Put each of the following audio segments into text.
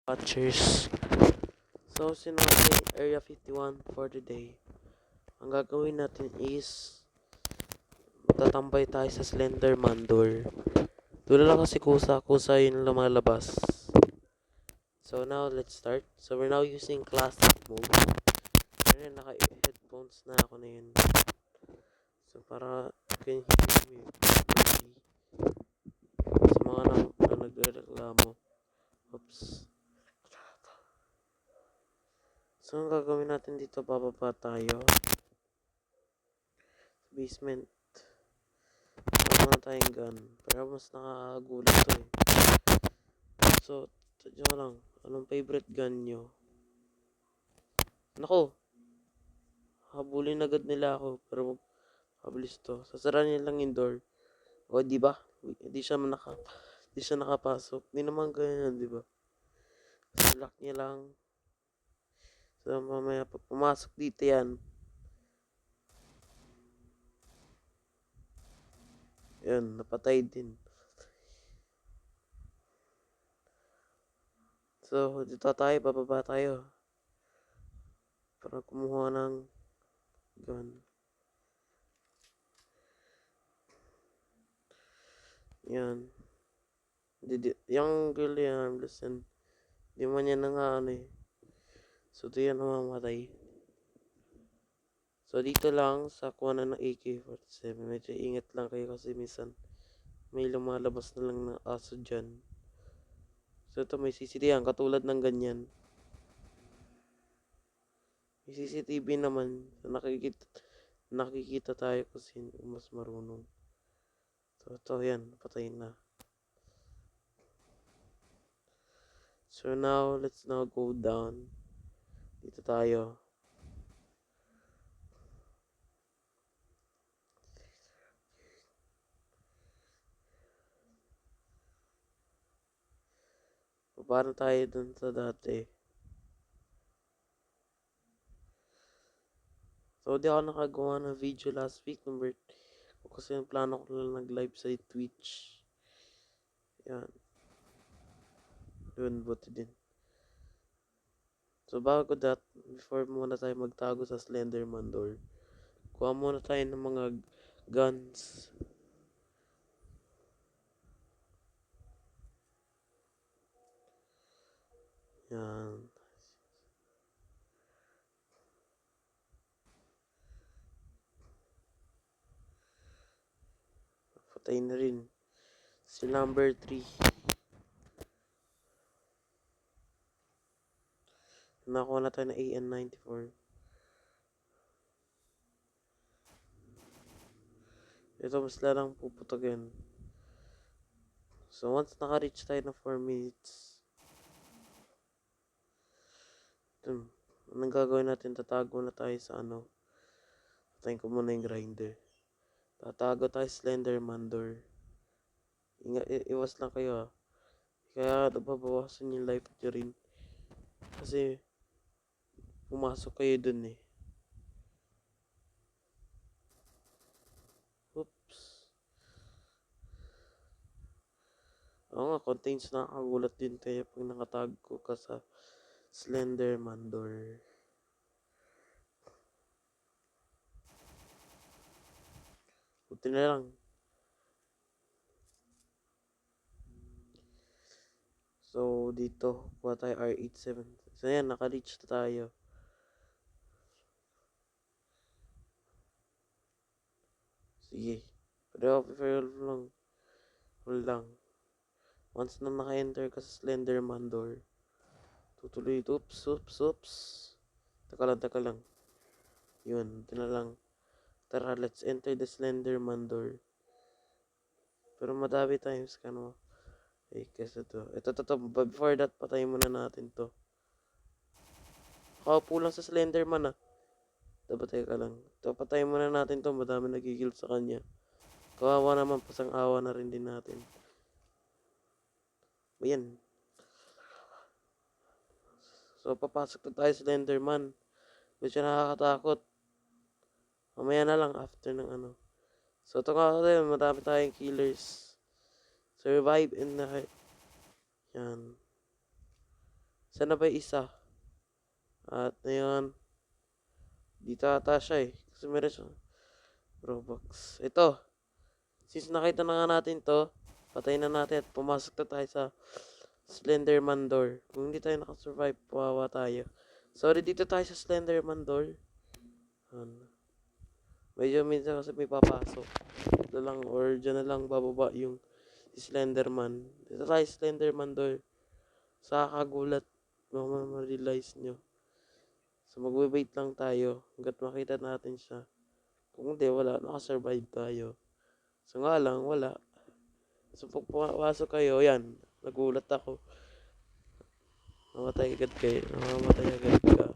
Watchers. So, sinungaling Area 51 for today. Ang gagawin natin is matatambay tayo sa Slenderman door. Doon lang kasi kusa yung lumalabas. So, now let's start. So, we're now using classic mode. Ngayon, naka-headphones na ako na yun. So, para you can hear me properly. Sa mga na nagreklamo. Oops. So, ang gagawin natin dito, bababa tayo. Basement. Wala muna tayong gun. Pero mas nakakagulat to eh. So, tadyo lang. Anong favorite gun nyo? Nako! Habulin agad nila ako. Pero magkabilis to. Sasara niya lang yung door. O, di ba? Di siya nakapasok. Di naman ganyan, di ba? Lock niya lang. So, mamaya pag pumasok dito yan. Yun, napatay din. So, dito tayo, bababa tayo. Para kumuha ng gun. Yan. Yung girl yan, harmless yan. Di man yan ano eh. So, ito yan namamatay. So, dito lang sa kuha ng AK-47. Medyo ingat lang kayo kasi minsan may lumalabas na lang ng aso dyan. So, ito may CCTV yan. Katulad ng ganyan. May CCTV naman. So, nakikita tayo kasi mas marunong. So, ito yan. Patayin na. So, now, let's now go down. Dito tayo. Paano tayo dun sa dati? So, di ako nakagawa ng video last week ng birthday ko kasi yung plano ko lang nag-live sa Twitch. Yan. Yun, buti din. So, bago that, before muna tayo magtago sa Slenderman door, kuha muna tayo ng mga guns. Yan. Patay na rin. Si number 3. Nakuha na tayo ng AN-94. Ito mas larang puputugin. So, once naka-reach tayo ng 4 minutes, ito, anong gagawin natin? Tatago na tayo sa ano. Patayin ko muna yung grinder. Tatago tayo sa Slenderman door. Iwas lang kayo ha. Kaya nababawasan yung life nyo rin. Kasi, pumasok kayo dun eh. Oops. Oo nga, contains nakakagulat din kaya pag nakatago ka sa Slenderman door. Buti na lang. So, dito, kuha tayo R87. So, yan, naka-reach na tayo. Sige. Pero, hold lang. Hold lang. Once na naka-enter ka sa Slenderman door, tutuloy. Oops. Taka lang. Yun, ito na lang. Tara, let's enter the Slenderman door. Pero madami times ka no. Eh, kasi to. Ito. Before that, patayin muna natin to. Kaupo lang sa Slenderman ah. Patay ka lang. Ito, patayin muna natin to. Madami nagigil sa kanya. Kawawa naman, pasang awa na rin din natin. Ayan. So, papasok na tayo sa Slenderman. Medyo nakakatakot. Mamaya na lang after ng ano. So, ito nga tayo. Madami tayong killers. Survive in the... Yan. Sana ba yung isa? At ngayon, dito ata siya eh. Kasi meron siya. Robux. Ito. Since nakita na nga natin to, patayin na natin at pumasok na tayo sa Slenderman door. Kung hindi tayo nakasurvive, pawawa tayo. Sorry, dito tayo sa Slenderman door. Ano. Medyo minsan kasi may papasok. Dito lang or dyan na lang bababa yung Slenderman. Dito tayo sa Slenderman door. Sa kagulat, ma-realize nyo. So magwe-wait lang tayo hanggat makita natin siya. Kung hindi, wala. Nakasurvive tayo. So nga lang, wala. So pag pumasok kayo, yan. Nagulat ako. Namatay agad kayo. Namamatay agad ka.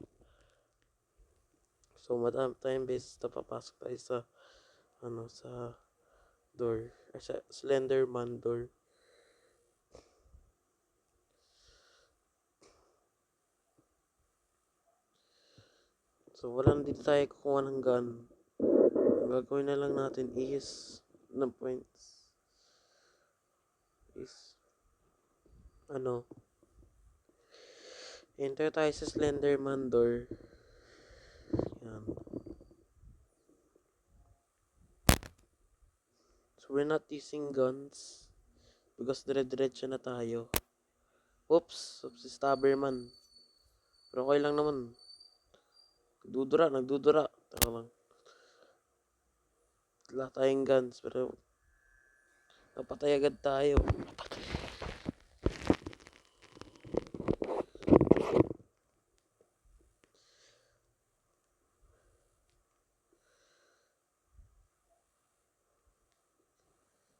So madami tayong beses na papasok tayo sa sa door. Sa Slenderman door. So wala na dito tayo kukuha ng gun. Ang gagawin na lang natin is ng points is enter tayo sa Slenderman door. Yan. So we're not using guns because dire-diretso na tayo. Oops, si Stabberman. Pero okay lang naman. Nagdudura. Taka lang. Wala tayong guns pero napatay agad tayo.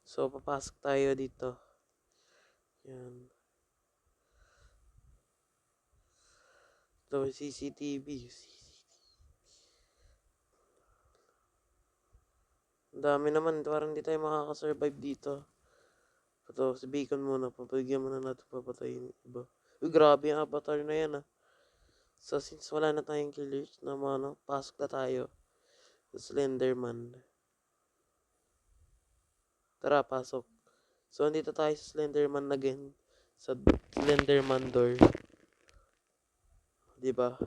So papasok tayo dito. Yan. Ito CCTV. Ang dami naman. Parang hindi tayo makakasurvive dito. Ito, si Bacon muna. Papagyan muna natin papatayin iba. Uy, grabe yung avatar na yan ah. So, since wala na tayong killers na pasok na tayo sa Slenderman. Tara, pasok. So, andito tayo sa Slenderman again. Sa Slenderman door. Diba?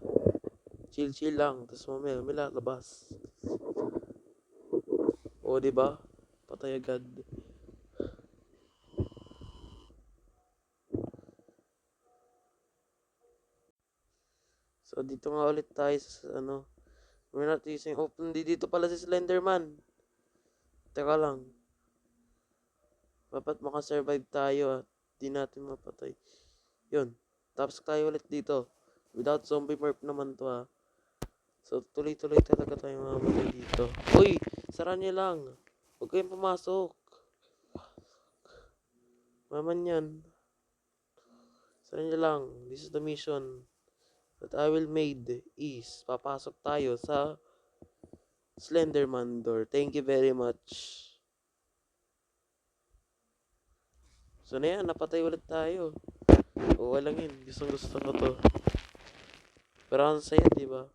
Chill lang. Tapos mamaya, may lalabas. O, diba? Patay agad. So, dito nga ulit tayo sa we're not using, dito pala si Slenderman. Teka lang. Dapat makasurvive tayo at di natin mapatay. Yun. Tapos tayo ulit dito. Without zombie morph naman to ha. So, tuloy-tuloy talaga tayo mamamatay dito. Uy! Sara niyo lang. Huwag kayong pumasok. Maman yan. Sara niyo lang. This is the mission that I will made is papasok tayo sa Slenderman door. Thank you very much. So na yan, napatay ulit tayo. Okay lang yun. Gusto ko to. Pero ang saya, diba?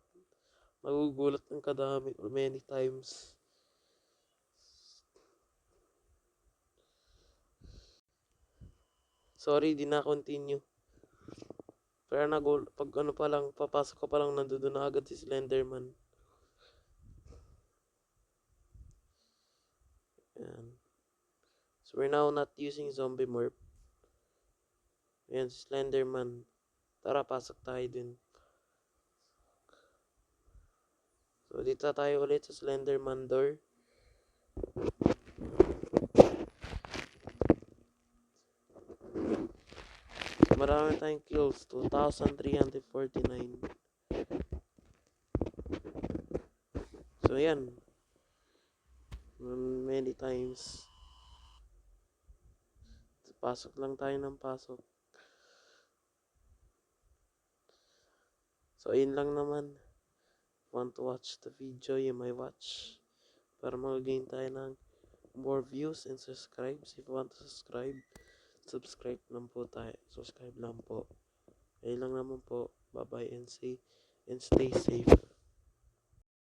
Magugulat ng kadami many times. Sorry, di na continue. Pero pag pa lang, papasok ko pa lang, nandoon na agad si Slenderman. Ayan. So we're now not using zombie morph. Ayan, si Slenderman. Tara, pasok tayo din. So dito tayo ulit sa Slenderman door. Marami tayong kills. 2,349. So yan. Many times. Pasok lang tayo ng pasok. So ayun lang naman. Want to watch the video, you may watch. Para mag-gain tayo ng more views and subscribes. If you want to subscribe lang po tayo. Subscribe lang po. Ayun lang naman po. Bye-bye and stay safe.